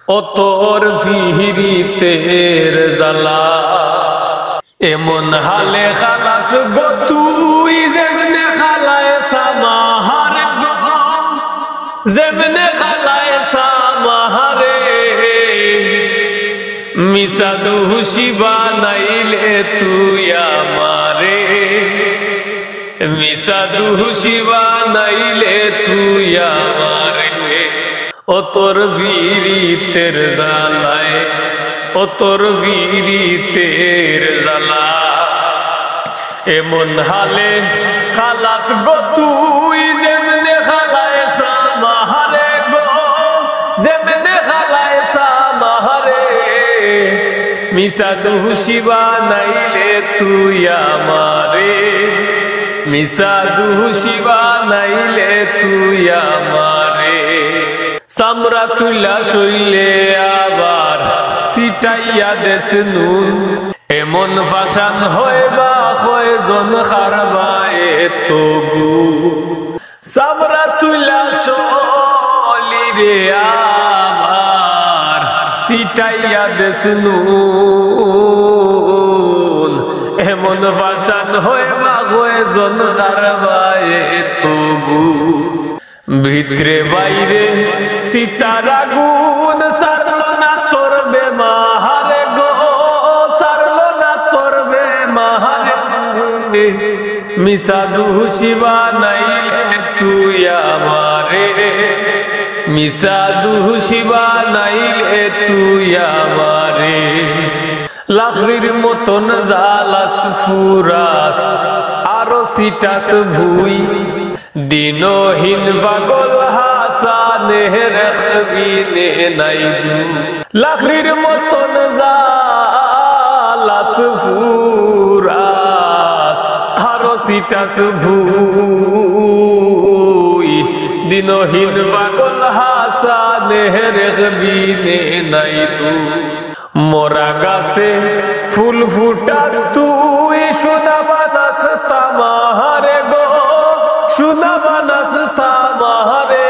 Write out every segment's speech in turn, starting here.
ও তোর ফিরিতের জ্বালা এমন হালে খালাস গো তুই যেমনে খালায় সামাহারে যেমনে খালায় সামাহারে মিশা দুহুশি বানাইলে তুই আমারে মিশা দুহুশি বানাইলে তুই আমারে ও তোর বীরিতের জ্বালায় ও তোর বীরিতের জ্বালা এমন হালে খালাস গো তুই যেমনে খালায় সামাহারে গো যেমনে খালায় সামাহারে মিশা দুহুশি বানাইলে তুই আমারে মিশা দুহুশি বানাইলে তুই আমারে সামরা তুইলা শৈলে আবার সিটাইয়া দেশ নুন এমন ফাশান হয় বা কয়জন খারবায়ে তবু সামরা তুইলা শৈলি রে আবার সিটাইয়া দেশ নুন এমন ফাশান হয় বা কয়জন খারবায়ে তবু ভিতরে বাইরে সীতার আগুন সারলো না তোর বেমাহারে গো সারলো না তোর বেমাহারে মিশা দুহুশি বানাইলে তুই আমারে মিশা দুহুশি বানাইলে তুই আমারে লাখরির মতন জালাস ফুরাস আরো সিটাস ভুই দিনহীন পাগল হাসানের খবিনে নাই দু লাখরির মতন জালাস ফুরাস আরো সিটাস ভুই দিনহীন পাগল হাসানের খবিনে নাই দু মোরা গাছে ফুল ফুটাস তুই সোনা বানাস তামাহারে গো সোনা বানাস তামাহারে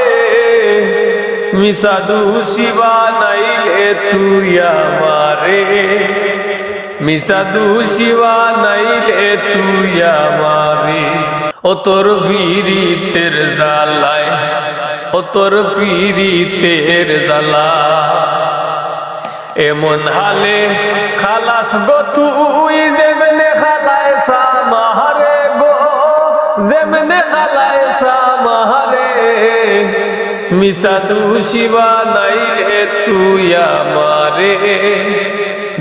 মিশা দুহুশি বানাইলে তুই আমারে মিশা দুহুশি বানাইলে তুই আমারে ও তোর পীরিতের জ্বালায় ও তোর পীরিতের জ্বালা এমন হালে খালাস গো তুই যেমনে খালায় সামাহারে গো যেমনে খালায় সামাহারে মিশা দুহুশি বানাইলে তুই আমারে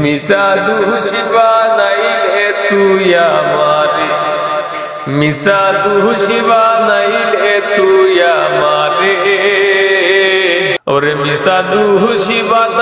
মিশা দুহুশি বানাইলে তুই আমারে মিশা দুহুশি বানাইলে তুই আমারে ওরে মিশা দুহুশি বানাইলে